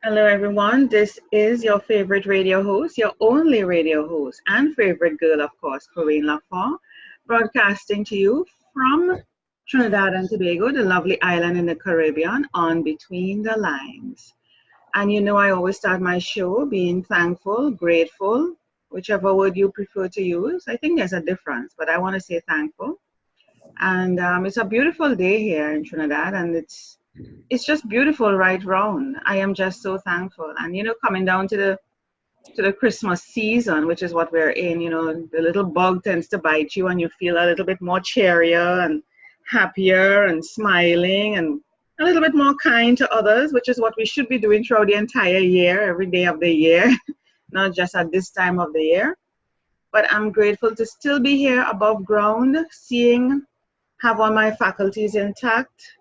Hello, everyone. This is your favorite radio host, your only radio host, and favorite girl, of course, Corinne Lafont, broadcasting to you from Trinidad and Tobago, the lovely island in the Caribbean, on Between the Lines. And you know, I always start my show being thankful, grateful, whichever word you prefer to use. I think there's a difference, but I want to say thankful. And it's a beautiful day here in Trinidad, and it's just beautiful right round. I am just so thankful. And coming down to the Christmas season, which is what we're in, the little bug tends to bite you and you feel a little bit more cheerier and happier and smiling and a little bit more kind to others, which is what we should be doing throughout the entire year, every day of the year, not just at this time of the year. But I'm grateful to still be here above ground, have all my faculties intact,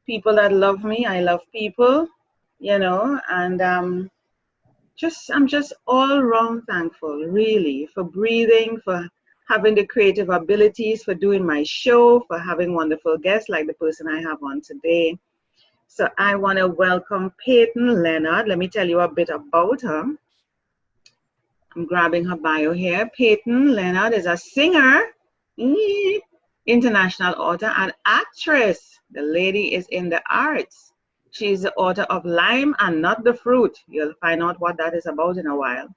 people that love me. I love people, and I'm just all round thankful, really, for breathing, for having the creative abilities, for doing my show, for having wonderful guests like the person I have on today. So I want to welcome Peyton Leonard. Let me tell you a bit about her. I'm grabbing her bio here. Peyton Leonard is a singer, international author, and actress. The lady is in the arts. She's the author of Lyme and Not the Fruit. You'll find out what that is about in a while.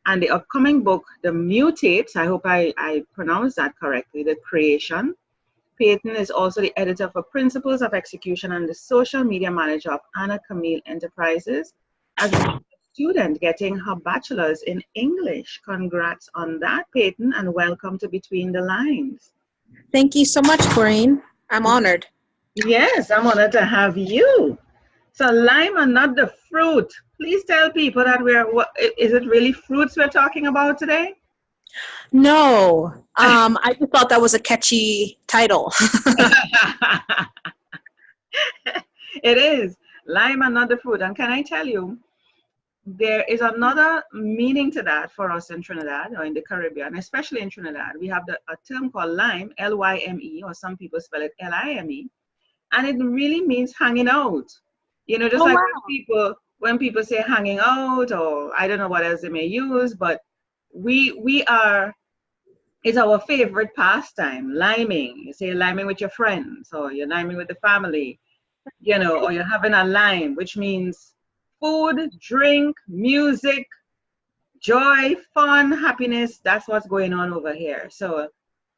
And the upcoming book, The Mutates, I hope I pronounced that correctly, The Creation. Peyton is also the editor for Principles of Execution and the social media manager of Anna Camille Enterprises, as a student getting her bachelor's in English. Congrats on that, Peyton, and welcome to Between the Lines. Thank you so much, Corinne. I'm honored. Yes, I'm honored to have you. So Lyme and Not the Fruit. Please tell people that is it really fruits we're talking about today? No, I just thought that was a catchy title. It is Lyme and Not the Fruit. And can I tell you, there is another meaning to that for us in Trinidad or in the Caribbean, especially in Trinidad. We have a term called Lyme, Lyme, or some people spell it Lime, and it really means hanging out. Just like wow. when people say hanging out, or I don't know what else they may use, but it's our favorite pastime, liming. You say liming with your friends, or you're liming with the family, or you're having a lime, which means food, drink, music, joy, fun, happiness. That's what's going on over here. So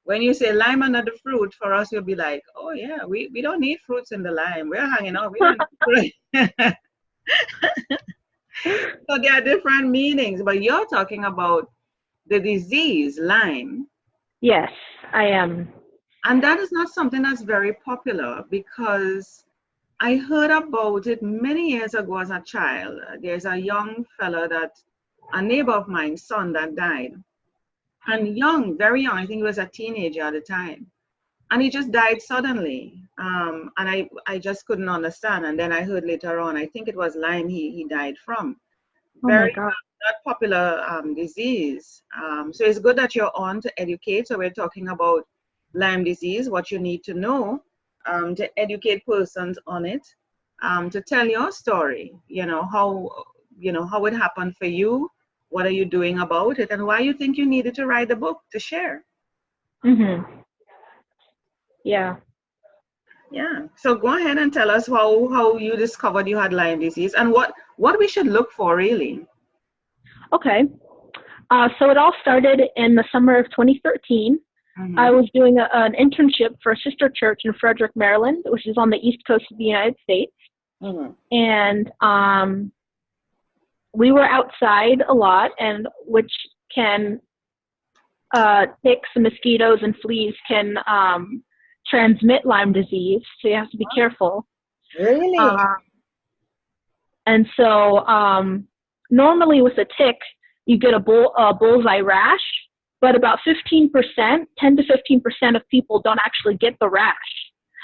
when you say lime and not the fruit, for us, you'll be like, oh yeah, we don't need fruits in the lime. We're hanging out. We don't need fruit. So there are different meanings, but you're talking about the disease, Lyme. Yes, I am. And that is not something that's very popular, because I heard about it many years ago as a child. There's a young fella a neighbor of mine's son that died. And young, very young, I think he was a teenager at the time. And he just died suddenly. And I just couldn't understand. And then I heard later on, I think it was Lyme he died from. Very not popular disease. So it's good that you're on to educate. So we're talking about Lyme disease, what you need to know to educate persons on it, to tell your story, how it happened for you, what are you doing about it, and why you think you needed to write the book to share. Mm-hmm. Yeah. Yeah. So go ahead and tell us how you discovered you had Lyme disease and what we should look for, really. Okay. So it all started in the summer of 2013. Mm-hmm. I was doing an internship for a sister church in Frederick, Maryland, which is on the east coast of the United States. Mm-hmm. And we were outside a lot, and which can ticks and mosquitoes and fleas can transmit Lyme disease, so you have to be careful. Really? And so normally with a tick, you get a bullseye rash, but about 15%, 10 to 15% of people don't actually get the rash.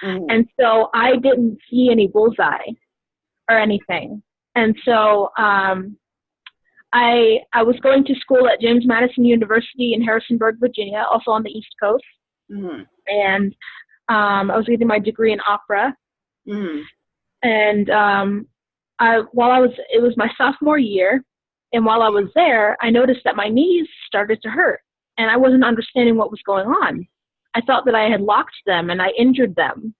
Mm-hmm. And so I didn't see any bullseye or anything. And so I was going to school at James Madison University in Harrisonburg, Virginia, also on the East Coast. Mm-hmm. And I was getting my degree in opera. Mm-hmm. And it was my sophomore year, and while I was there, I noticed that my knees started to hurt, and I wasn't understanding what was going on. I thought that I had locked them and I injured them,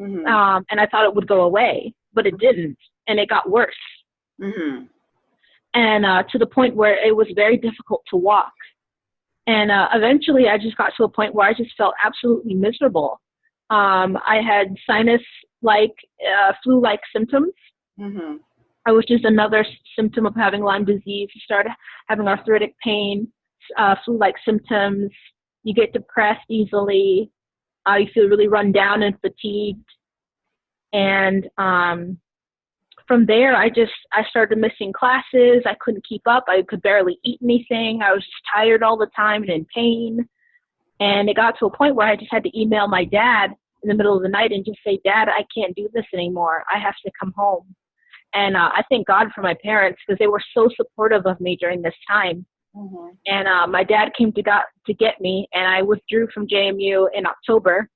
Mm-hmm. And I thought it would go away, but it didn't, and it got worse. Mm-hmm. And to the point where it was very difficult to walk. And eventually, I just got to a point where I just felt absolutely miserable. I had sinus-like, flu-like symptoms. Mm-hmm. I was just another symptom of having Lyme disease. You start having arthritic pain, flu-like symptoms. You get depressed easily. You feel really run down and fatigued. And from there, I started missing classes. I couldn't keep up. I could barely eat anything. I was just tired all the time and in pain. And it got to a point where I just had to email my dad in the middle of the night and just say, Dad, I can't do this anymore. I have to come home. And I thank God for my parents because they were so supportive of me during this time. Mm-hmm. And my dad came to get me, and I withdrew from JMU in October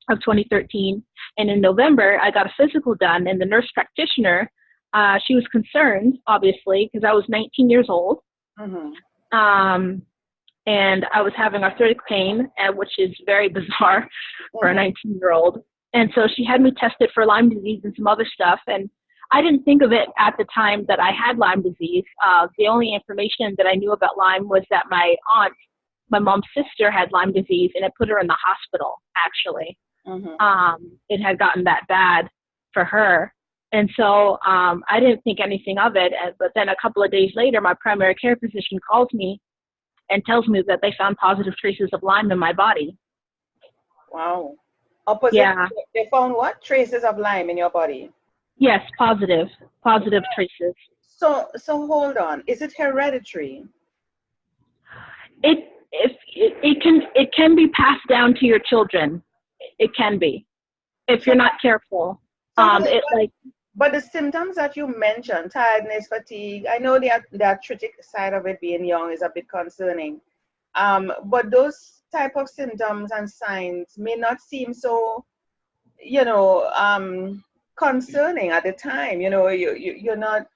of 2013. And in November, I got a physical done, and the nurse practitioner, she was concerned, obviously, because I was 19 years old. Mm-hmm. And I was having arthritic pain, which is very bizarre for a 19-year-old. And so she had me tested for Lyme disease and some other stuff. And I didn't think of it at the time that I had Lyme disease. The only information that I knew about Lyme was that my aunt, my mom's sister, had Lyme disease, and it put her in the hospital, actually. Mm-hmm. It had gotten that bad for her. And so I didn't think anything of it. But then a couple of days later, my primary care physician calls me and tells me that they found positive traces of Lyme in my body. Wow. Opposite, Yeah. They found what? Traces of Lyme in your body? Yes, positive traces. So hold on. Is it hereditary? It can be passed down to your children. It can be, if you're not careful. But the symptoms that you mentioned, tiredness, fatigue, I know the arthritic side of it being young is a bit concerning. But those type of symptoms and signs may not seem so, concerning at the time. You're not,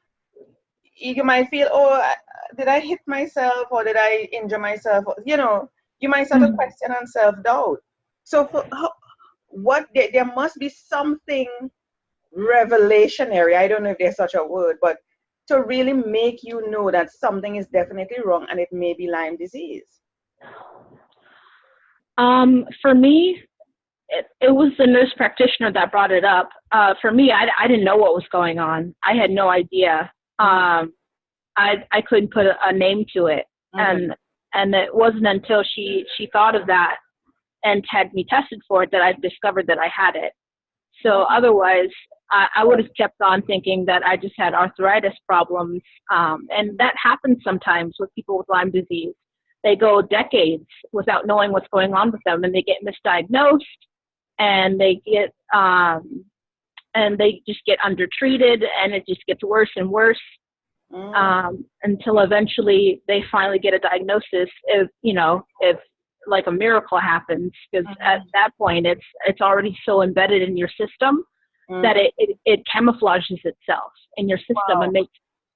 you might feel, did I hit myself or did I injure myself? You might start to question and self-doubt. So there must be something revelationary, I don't know if there's such a word, but to really make you know that something is definitely wrong and it may be Lyme disease. For me, it was the nurse practitioner that brought it up. For me, I didn't know what was going on. I had no idea. I couldn't put a name to it. And it wasn't until she thought of that and had me tested for it that I discovered that I had it. So otherwise, I would have kept on thinking that I just had arthritis problems. And that happens sometimes with people with Lyme disease. They go decades without knowing what's going on with them, and they get misdiagnosed, and they just get undertreated, and it just gets worse and worse until eventually they finally get a diagnosis. If like a miracle happens, because at that point it's already so embedded in your system that it camouflages itself in your system and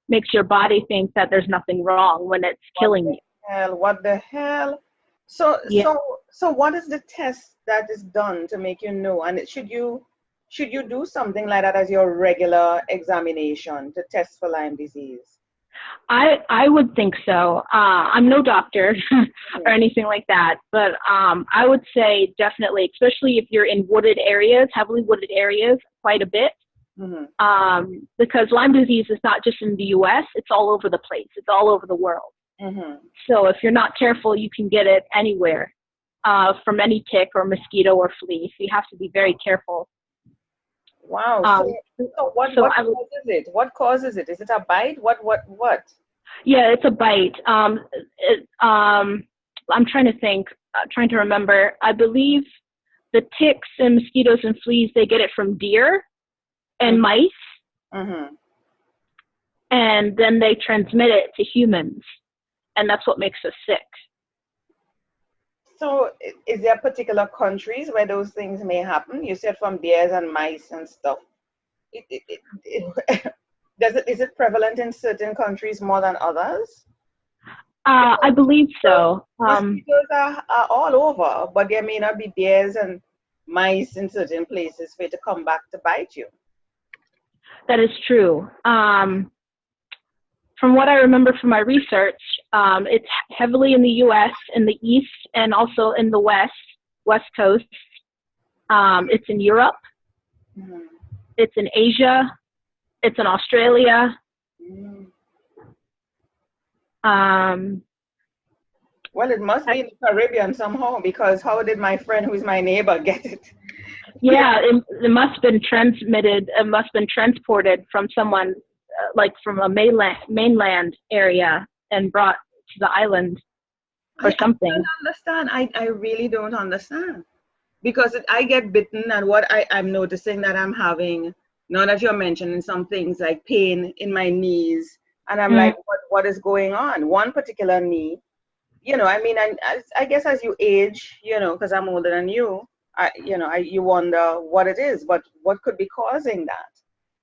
makes your body think that there's nothing wrong when it's killing you. What the hell? So what is the test that is done to make you know? And should you do something like that as your regular examination to test for Lyme disease? I would think so. I'm no doctor or anything like that, but I would say definitely, especially if you're in wooded areas, heavily wooded areas, quite a bit. Because Lyme disease is not just in the U.S., it's all over the place. It's all over the world. So if you're not careful, you can get it anywhere from any tick or mosquito or flea. So you have to be very careful. Wow. So what causes it? What causes it? Is it a bite? What? Yeah, it's a bite. I'm trying to think. Trying to remember. I believe the ticks and mosquitoes and fleas, they get it from deer and mice. And then they transmit it to humans. And that's what makes us sick. So is there particular countries where those things may happen? You said from bears and mice and stuff. There Is it prevalent in certain countries more than others? I believe so. Mosquitoes are all over, but there may not be bears and mice in certain places for it to come back to bite you. That is true. From what I remember from my research, it's heavily in the U.S., in the East, and also in the West Coast. It's in Europe. Mm-hmm. It's in Asia. It's in Australia. Mm. Well, it must be in the Caribbean somehow, because how did my friend who's my neighbor get it? Yeah, it must have been transmitted. It must have been transported from someone, like from a mainland area, and brought to the island or something. I don't understand. I really don't understand. Because I get bitten, and what I'm noticing that I'm having, now that you're mentioning some things like pain in my knees, and I'm like, what is going on? One particular knee, I mean, I guess as you age, because I'm older than you, you wonder what it is, but what could be causing that?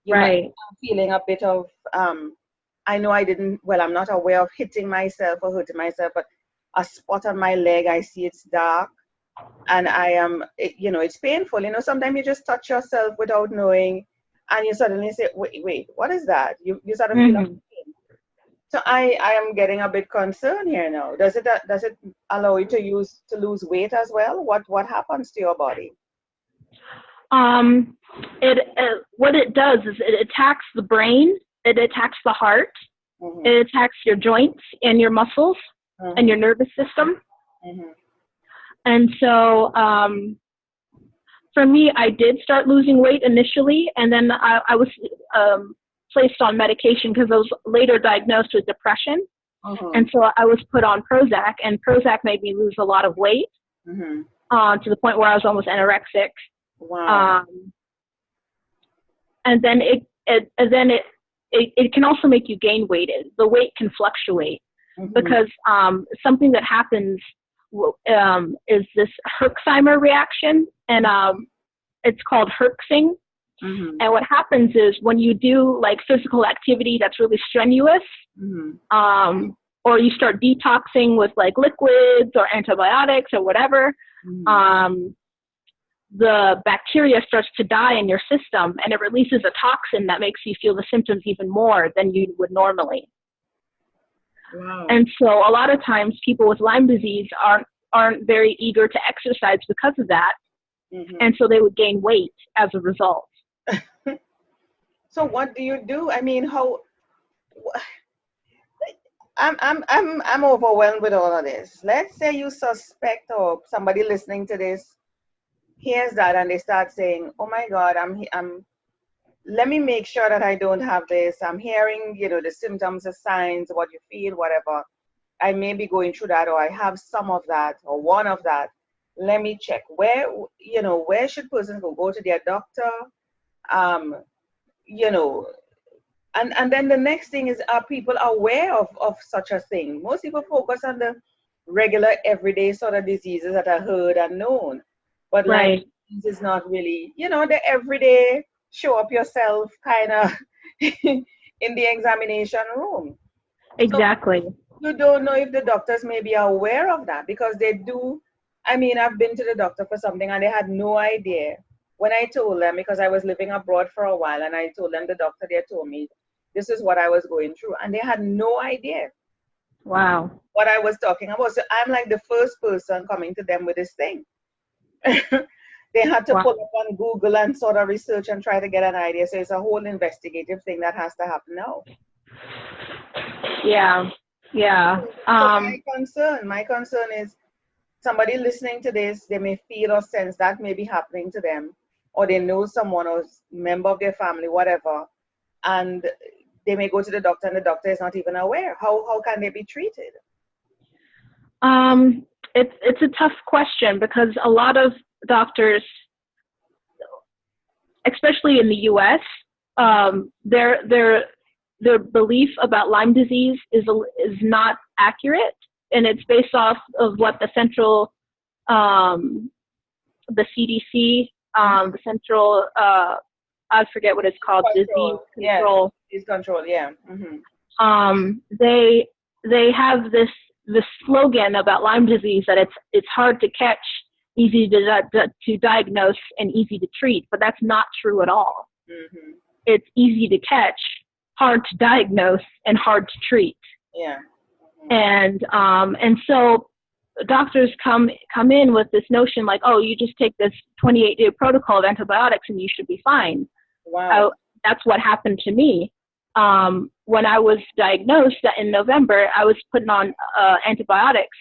You might be feeling a bit of, I know I'm not aware of hitting myself or hurting myself, but a spot on my leg, I see it's dark, and it's painful. Sometimes you just touch yourself without knowing, and you suddenly say, wait, what is that? You sort of feel a pain. So I am getting a bit concerned here now. Does it allow you to lose weight as well? What happens to your body? What it does is it attacks the brain, it attacks the heart, it attacks your joints and your muscles and your nervous system. And so for me, I did start losing weight initially, and then I was placed on medication because I was later diagnosed with depression. And so I was put on Prozac, and Prozac made me lose a lot of weight to the point where I was almost anorexic. Wow. And then it can also make you gain weight. The weight can fluctuate because something that happens is this Herxheimer reaction, and it's called herxing. And what happens is when you do like physical activity that's really strenuous, or you start detoxing with like liquids or antibiotics or whatever, the bacteria starts to die in your system, and it releases a toxin that makes you feel the symptoms even more than you would normally. Wow. And so a lot of times people with Lyme disease aren't very eager to exercise because of that. And so they would gain weight as a result. So what do you do? I mean, I'm overwhelmed with all of this. Let's say you suspect, or somebody listening to this hears that and they start saying, "Oh my God, let me make sure that I don't have this. I'm hearing, the symptoms, the signs, what you feel, whatever. I may be going through that, or I have some of that, or one of that. Let me check. Where should persons go to their doctor? And then the next thing is, are people aware of such a thing? Most people focus on the regular, everyday sort of diseases that are heard and known. But Lyme disease is not really, the everyday show up yourself kind of in the examination room. Exactly. So you don't know if the doctors may be aware of that, because they do. I mean, I've been to the doctor for something and they had no idea. When I told them, because I was living abroad for a while, and I told them, the doctor there told me this is what I was going through, and they had no idea. Wow. What I was talking about. So I'm like the first person coming to them with this thing. They had to pull up on Google and sort of research and try to get an idea. So it's a whole investigative thing that has to happen now. Yeah. So my concern is, somebody listening to this, they may feel or sense that may be happening to them, or they know someone or member of their family, whatever, and they may go to the doctor and the doctor is not even aware. How can they be treated? It's a tough question, because a lot of doctors, especially in the U.S., their belief about Lyme disease is not accurate, and it's based off of what the central, the CDC, the Central I forget what it's called, disease control. Yeah, disease control, yeah. They have this slogan about Lyme disease that it's hard to catch, easy to diagnose, and easy to treat, but that's not true at all. It's easy to catch, hard to diagnose, and hard to treat. Yeah. And so doctors come in with this notion like, oh, you just take this 28-day protocol of antibiotics and you should be fine. Wow. That's what happened to me. When I was diagnosed in November, I was putting on antibiotics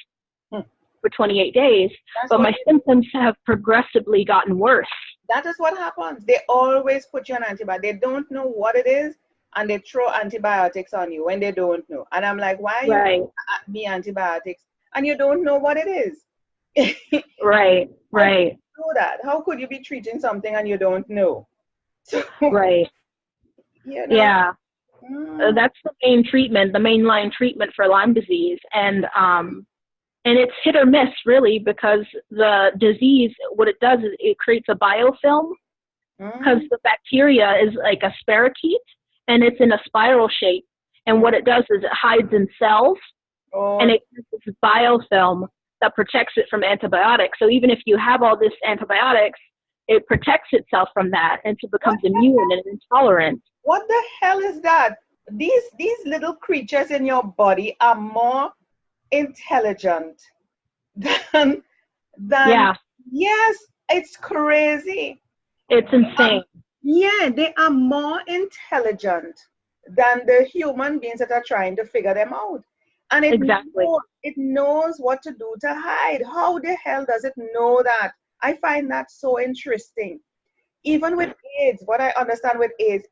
for 28 days, but my symptoms have progressively gotten worse. That is what happens. They always put you on antibiotics. They don't know what it is, and they throw antibiotics on you when they don't know. And I'm like, why are you giving me antibiotics and you don't know what it is? Right. Do that. How could you be treating something and you don't know? So, right. You know. Yeah. That's the main treatment, the mainline treatment for Lyme disease. And it's hit or miss, really, because the disease, what it does is it creates a biofilm, because the bacteria is like a spirochete, and it's in a spiral shape. And what it does is it hides in cells, and it creates this biofilm that protects it from antibiotics. So even if you have all this antibiotics, it protects itself from that, and so it becomes immune and intolerant. What the hell is that? These little creatures in your body are more intelligent than yes, it's crazy. It's insane. Yeah, they are more intelligent than the human beings that are trying to figure them out. And it knows what to do to hide. How the hell does it know that? I find that so interesting. Even with AIDS, what I understand with AIDS,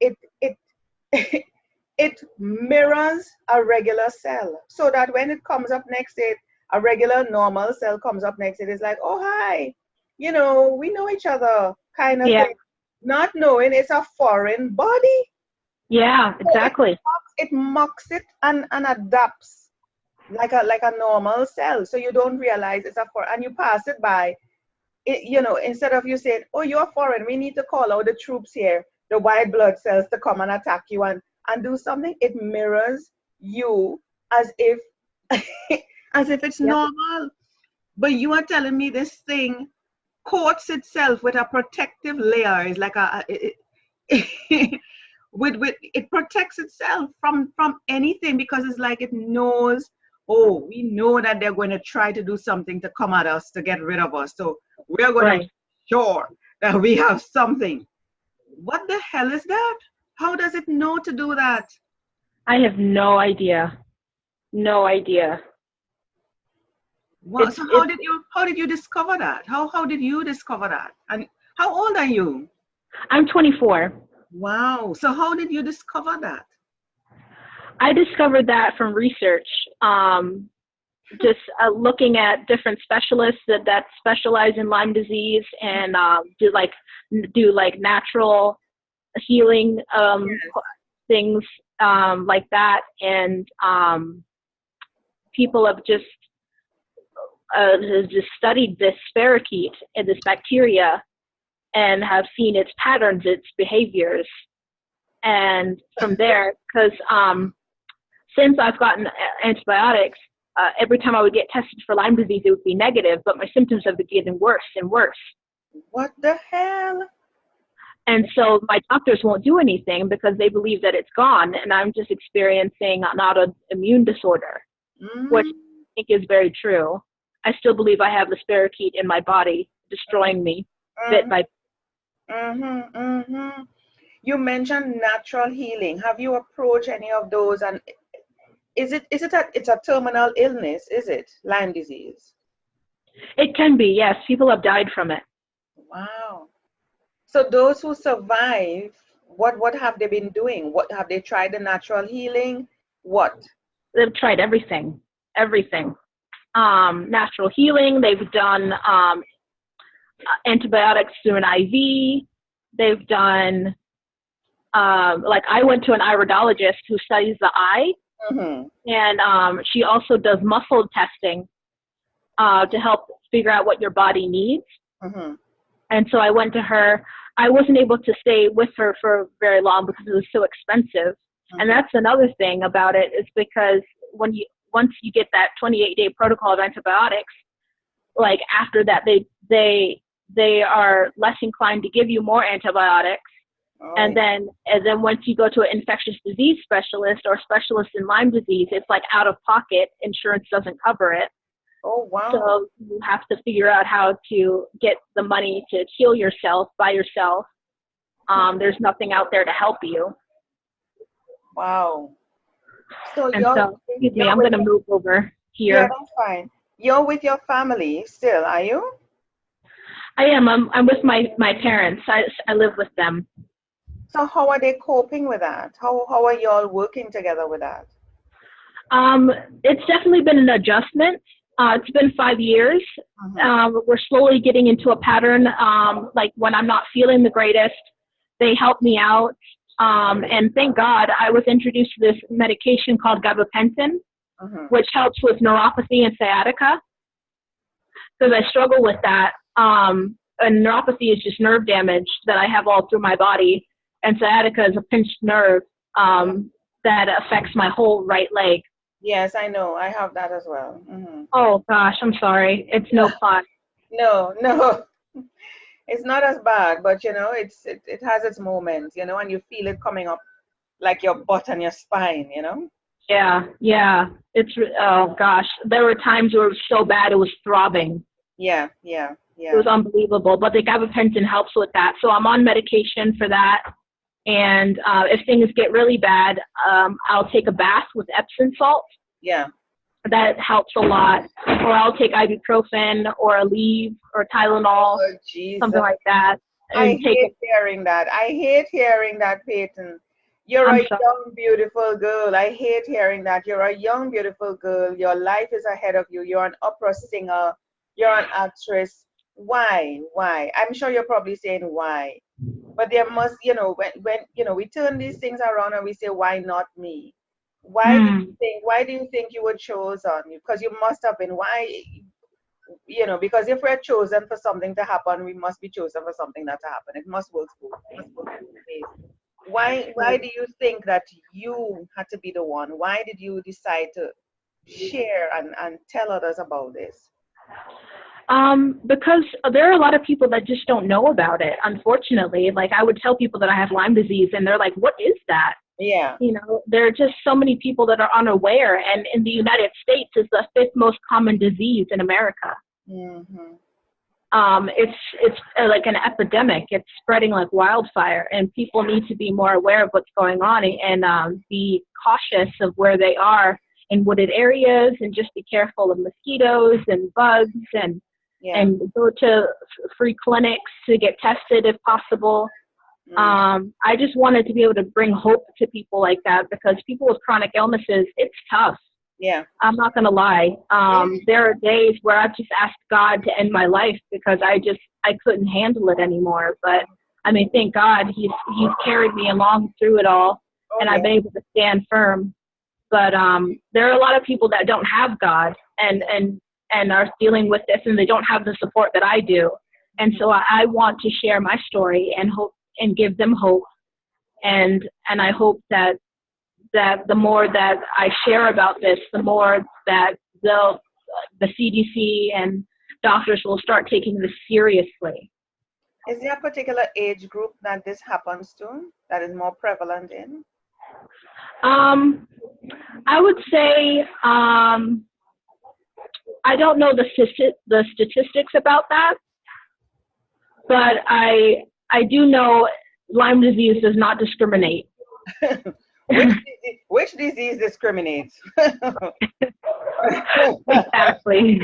it mirrors a regular cell, so that when it comes up next to it, a regular normal cell comes up next to it, it's like, oh, hi, we know each other, kind of thing. Not knowing it's a foreign body. Yeah, exactly. So it mocks it and adapts like a normal cell, so you don't realize it's a foreign, and you pass it by. Instead of you saying, oh, you're foreign, we need to call out the troops here, the white blood cells, to come and attack you and do something, it mirrors you as if it's normal. But you are telling me this thing coats itself with a protective layer. It's like it protects itself from anything, because it's like it knows, oh, we know that they're going to try to do something to come at us, to get rid of us. So we're going to make sure that we have something. What the hell is that? How does it know to do that? I have no idea. No idea. Well, so how did you discover that? How did you discover that? And how old are you? I'm 24. Wow. So how did you discover that? I discovered that from research. Just looking at different specialists that specialize in Lyme disease and do natural healing things like that, and people have just studied this spirochete and this bacteria and have seen its patterns, its behaviors, and from there, because since I've gotten antibiotics, every time I would get tested for Lyme disease, it would be negative, but my symptoms have been getting worse and worse. What the hell? And so my doctors won't do anything because they believe that it's gone, and I'm just experiencing an autoimmune disorder, which I think is very true. I still believe I have the spirochete in my body destroying me bit by bit. You mentioned natural healing. Have you approached any of those? And it's a terminal illness, is it? Lyme disease? It can be, yes. People have died from it. Wow. So those who survive, what have they been doing? What have they tried? The natural healing? What? They've tried everything. Natural healing. They've done antibiotics through an IV. They've done I went to an iridologist who studies the eye, and she also does muscle testing to help figure out what your body needs. And so I went to her. I wasn't able to stay with her for very long because it was so expensive. And that's another thing about it, is because once you get that 28-day protocol of antibiotics, like after that, they are less inclined to give you more antibiotics. Oh, and then once you go to an infectious disease specialist or specialist in Lyme disease, it's like out of pocket. Insurance doesn't cover it. oh wow. So you have to figure out how to get the money to heal yourself by yourself. There's nothing out there to help you. Wow. So Excuse me, I'm going to move over here. Yeah, that's fine. You're with your family still, are you? I am. I'm with my parents. I live with them. So how are they coping with that? How are you all working together with that? It's definitely been an adjustment. It's been 5 years. We're slowly getting into a pattern. Like when I'm not feeling the greatest, they help me out. And thank God I was introduced to this medication called gabapentin, which helps with neuropathy and sciatica, because I struggle with that. And neuropathy is just nerve damage that I have all through my body, and sciatica is a pinched nerve that affects my whole right leg. Yes, I know. I have that as well. Oh gosh, I'm sorry. It's no fun. No, it's not as bad, but you know, it has its moments, you know, and you feel it coming up like your butt and your spine, you know. Yeah. Oh gosh, there were times where it was so bad it was throbbing. Yeah. It was unbelievable, but the gabapentin helps with that. So I'm on medication for that. And if things get really bad, I'll take a bath with Epsom salt. Yeah. That helps a lot. Or I'll take ibuprofen or Aleve or Tylenol, something like that. I hate hearing that. I hate hearing that, Peyton. You're a young, beautiful girl. I hate hearing that. You're a young, beautiful girl. Your life is ahead of you. You're an opera singer. You're an actress. Why? I'm sure you're probably saying why. But there must, you know, when you know, we turn these things around and we say, why not me? Why do you think you were chosen? Because you must have been. Why? You know, because if we're chosen for something to happen, we must be chosen for something not to happen. It must work both ways. Why do you think that you had to be the one? Why did you decide to share and tell others about this? Because there are a lot of people that just don't know about it, unfortunately. Like I would tell people that I have Lyme disease and they're like, what is that? Yeah. You know, there are just so many people that are unaware. And in the United States, it's the 5th most common disease in America. It's like an epidemic. It's spreading like wildfire, and people need to be more aware of what's going on and be cautious of where they are in wooded areas, and just be careful of mosquitoes and bugs, and go to free clinics to get tested if possible. I just wanted to be able to bring hope to people like that, because people with chronic illnesses, it's tough. Yeah. I'm not going to lie. There are days where I've just asked God to end my life because I couldn't handle it anymore. But I mean, thank God he's carried me along through it all, and I've been able to stand firm. But there are a lot of people that don't have God and are dealing with this, and they don't have the support that I do. And so I want to share my story and hope and give them hope. And I hope that the more that I share about this, the more that the CDC and doctors will start taking this seriously. Is there a particular age group that this happens to, that is more prevalent in? I would say I don't know the statistics about that, but I do know Lyme disease does not discriminate. Which disease discriminates? Exactly.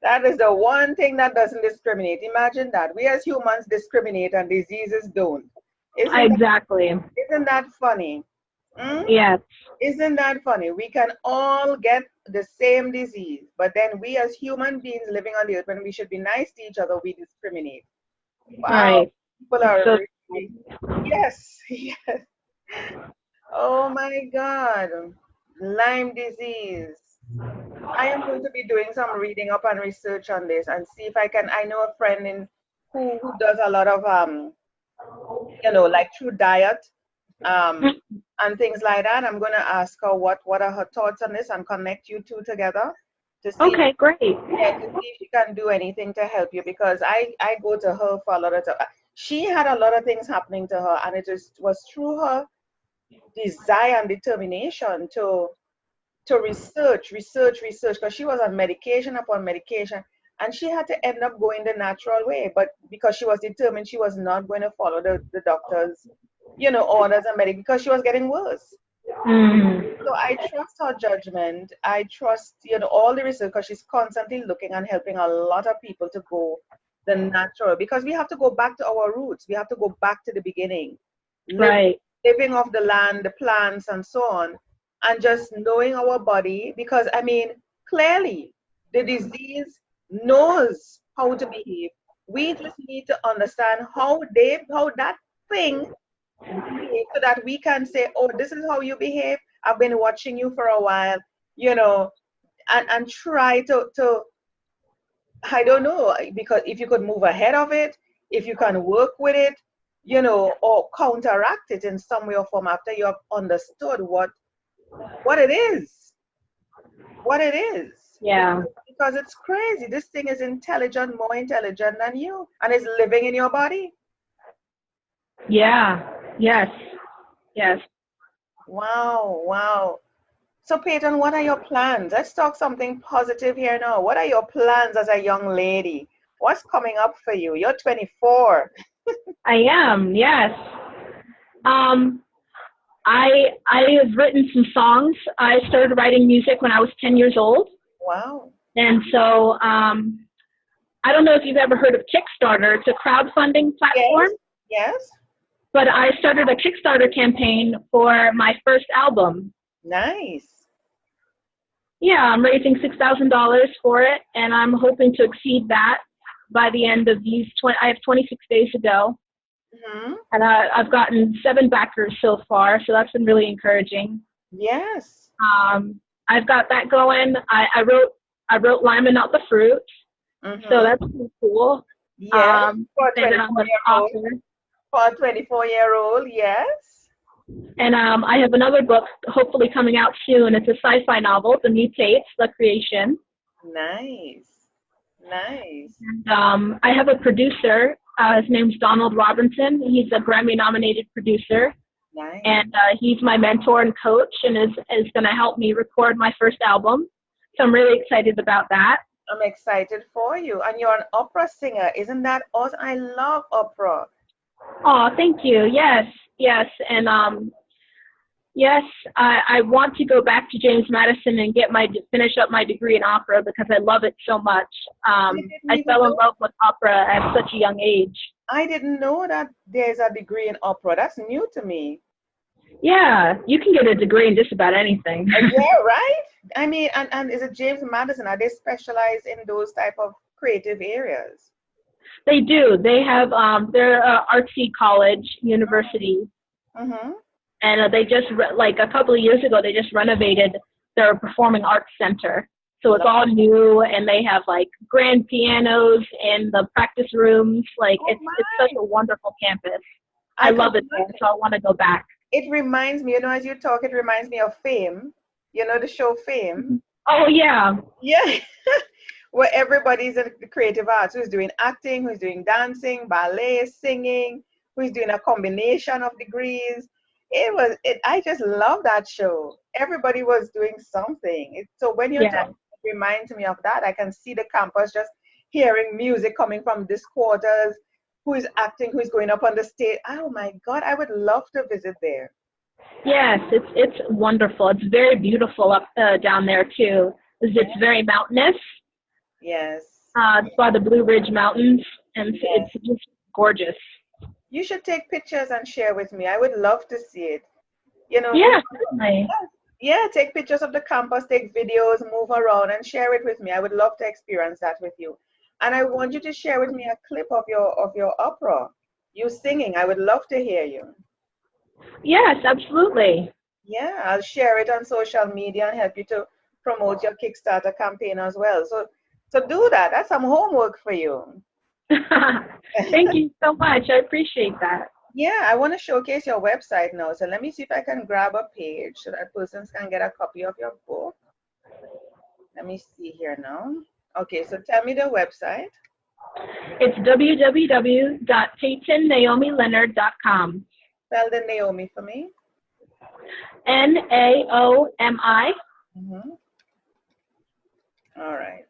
That is the one thing that doesn't discriminate. Imagine that. We as humans discriminate and diseases don't. Isn't that funny? Yes. Isn't that funny? We can all get the same disease, but then we as human beings living on the earth, when we should be nice to each other, we discriminate. Wow. Right. People are really, yes. Oh my God. Lyme disease. I am going to be doing some reading up and research on this and see if I can. I know a friend who does a lot of you know, like through diet and things like that. I'm going to ask her what are her thoughts on this and connect you two together to see Okay, great. yeah, to see if she can do anything to help you, because I go to her for a lot of time. She had a lot of things happening to her, and it just was through her desire and determination to research, because she was on medication upon medication, and she had to end up going the natural way. But because she was determined, she was not going to follow the doctor's, you know, orders and medic, because she was getting worse. Mm. So I trust her judgment. I trust, you know, all the research, because she's constantly looking and helping a lot of people to go the natural, because we have to go back to our roots. We have to go back to the beginning, Right. living off the land, the plants, and so on, and just knowing our body. Because I mean, clearly, the disease knows how to behave. We just need to understand how that thing behave, so that we can say, oh, this is how you behave. I've been watching you for a while, you know, and try to I don't know, because if you could move ahead of it, if you can work with it, you know, or counteract it in some way or form after you have understood what it is, what it is. Yeah. Because it's crazy. This thing is intelligent, more intelligent than you, and it's living in your body. Yeah. Yes. Yes. Wow, wow. So, Peyton, what are your plans? Let's talk something positive here now. What are your plans as a young lady? What's coming up for you? You're 24. I am. Yes. Um, I have written some songs. I started writing music when I was 10 years old, Wow. and so I don't know if you've ever heard of Kickstarter. It's a crowdfunding platform. Yes, yes. But I started a Kickstarter campaign for my first album. Nice. Yeah, I'm raising $6,000 for it, and I'm hoping to exceed that by the end of these 20. I have 26 days to go, Mm-hmm. and I've gotten 7 backers so far, so that's been really encouraging. Yes. I've got that going. I wrote Lyme and Not the Fruit, Mm-hmm. so that's pretty cool. Yes. For a And I'm an 24-year-old. author. For a 24-year-old, yes. And I have another book hopefully coming out soon. It's a sci-fi novel, The Mutates, The Creation. Nice. Nice. And I have a producer. His name's Donald Robinson. He's a Grammy-nominated producer. Nice. And he's my mentor and coach, and is going to help me record my first album. So I'm really excited about that. I'm excited for you. And you're an opera singer. Isn't that awesome? I love opera. Oh, thank you. Yes, yes. And yes, I want to go back to James Madison and finish up my degree in opera because I love it so much. I fell in love with opera at such a young age. I didn't know that there's a degree in opera. That's new to me. Yeah, you can get a degree in just about anything. Yeah, right? I mean, and is it James Madison? Are they specialized in those type of creative areas? They do. They have, they're artsy college, university. Mm-hmm. And they just, like a couple of years ago, they just renovated their performing arts center. So it's all new, and they have like grand pianos and the practice rooms. Like it's such a wonderful campus. I love it there, so I want to go back. It reminds me, you know, as you talk, it reminds me of Fame. You know, the show Fame. Oh yeah. Yeah. Where everybody's in the creative arts, who's doing acting, who's doing dancing, ballet, singing, who's doing a combination of degrees. I just love that show. Everybody was doing something. So when you're talking, it reminds me of that. I can see the campus just hearing music coming from this quarters, who is acting, who is going up on the stage. Oh my God, I would love to visit there. Yes, it's wonderful. It's very beautiful up down there too. It's very mountainous. Yes. It's by the Blue Ridge Mountains, and it's just gorgeous. You should take pictures and share with me. I would love to see it. You know. Yeah, certainly. Yeah, take pictures of the campus, take videos, move around, and share it with me. I would love to experience that with you. And I want you to share with me a clip of your opera, you singing. I would love to hear you. Yes, absolutely. Yeah, I'll share it on social media and help you to promote your Kickstarter campaign as well. So do that. That's some homework for you. Thank you so much. I appreciate that. Yeah, I want to showcase your website now. So let me see if I can grab a page so that persons can get a copy of your book. Let me see here now. Okay, so tell me the website. It's www.peytonnaomileonard.com. Spell the Naomi for me. Naomi. All right.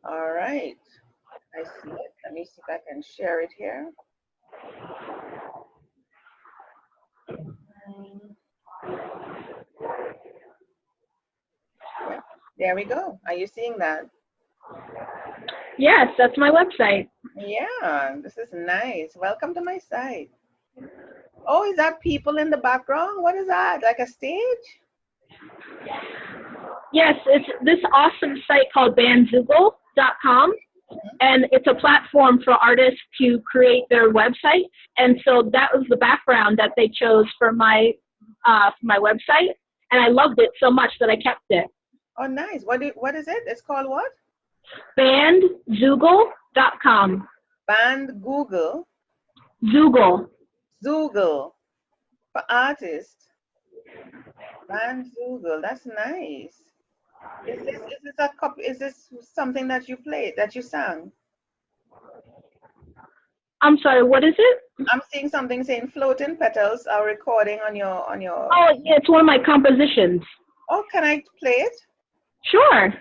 All right. I see it. Let me see if I can share it here. Yeah, there we go. Are you seeing that? Yes, that's my website. Yeah, this is nice. Welcome to my site. Oh, is that people in the background? What is that? Like a stage? Yes, it's this awesome site called bandzoogle.com. And it's a platform for artists to create their websites. And so that was the background that they chose for my website. And I loved it so much that I kept it. Oh, nice. What is it? It's called what? Bandzoogle.com. Band Google. Zoogle. Zoogle. For artists. Band Zoogle. That's nice. Is this something that you played, that you sang? I'm sorry, what is it? I'm seeing something saying floating petals are recording on your Oh, yeah, it's one of my compositions. Oh, can I play it? Sure.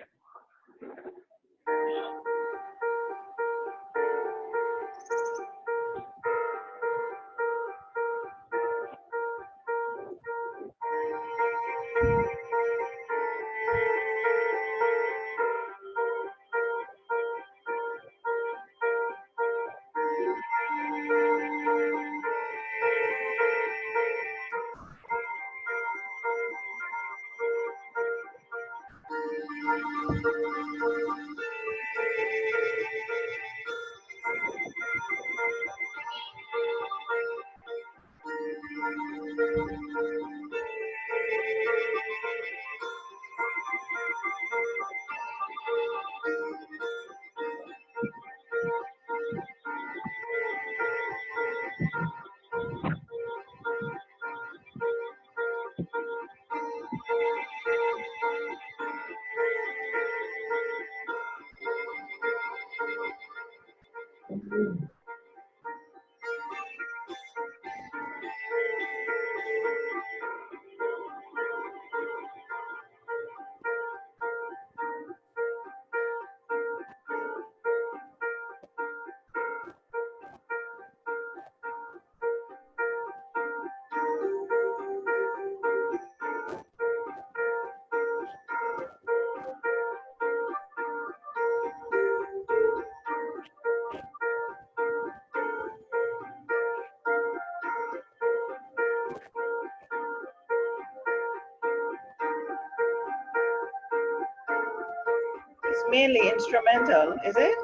It's mainly instrumental, is it?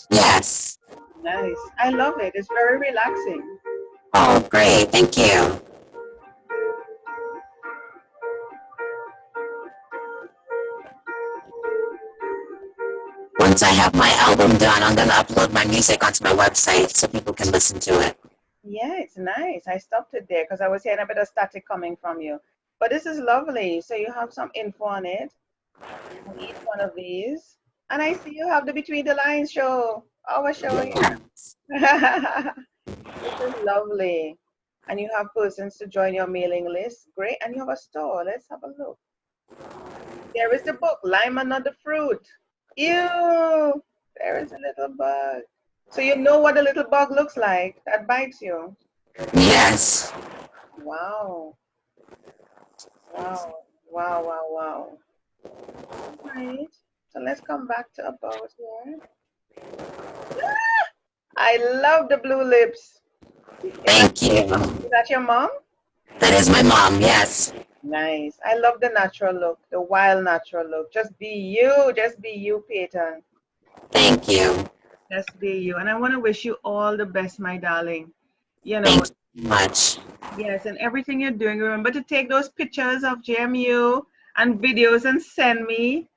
Yes. Nice. I love it. It's very relaxing. Oh, great. Thank you. Once I have my album done, I'm going to upload my music onto my website so people can listen to it. Yeah, it's nice. I stopped it there because I was hearing a bit of static coming from you. But this is lovely. So you have some info on it, on each one of these. And I see you have the Between the Lines show. Our show here. This is lovely. And you have persons to join your mailing list. Great. And you have a store. Let's have a look. There is the book, Lyme and Not the Fruit. Ew. There is a little bug. So you know what a little bug looks like that bites you? Yes. Wow. Wow. Wow, wow, wow. All right. So let's come back to about here. I love the blue lips. Thank you. Is that your mom? That is my mom, yes. Nice. I love the natural look, the wild natural look. Just be you. Just be you, Peyton. Thank you. Just be you. And I want to wish you all the best, my darling. You know, Thanks so much. yes, and everything you're doing, remember to take those pictures of JMU and videos and send me.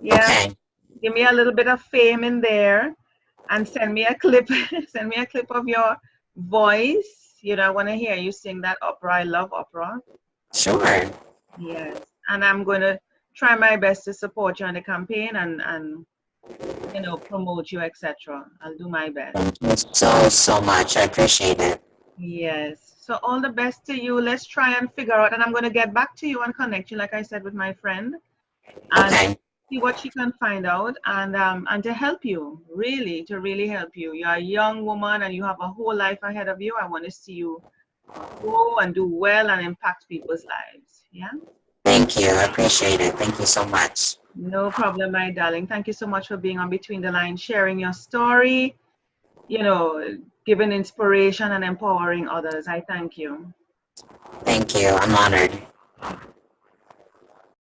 Yeah, Okay. give me a little bit of fame in there, and send me a clip. Send me a clip of your voice. You know, I want to hear you sing that opera. I love opera. Sure. Yes, and I'm going to try my best to support you on the campaign and you know, promote you, etc. I'll do my best. Thank you so much. I appreciate it. Yes. So all the best to you. Let's try and figure out, and I'm going to get back to you and connect you, like I said, with my friend, and Okay. see what she can find out, and to help you, really, to really help you. You're a young woman and you have a whole life ahead of you. I want to see you grow and do well and impact people's lives. Yeah. Thank you. I appreciate it. Thank you so much. No problem, my darling. Thank you so much for being on Between the Lines, sharing your story, you know, giving inspiration and empowering others. I thank you. Thank you. I'm honored.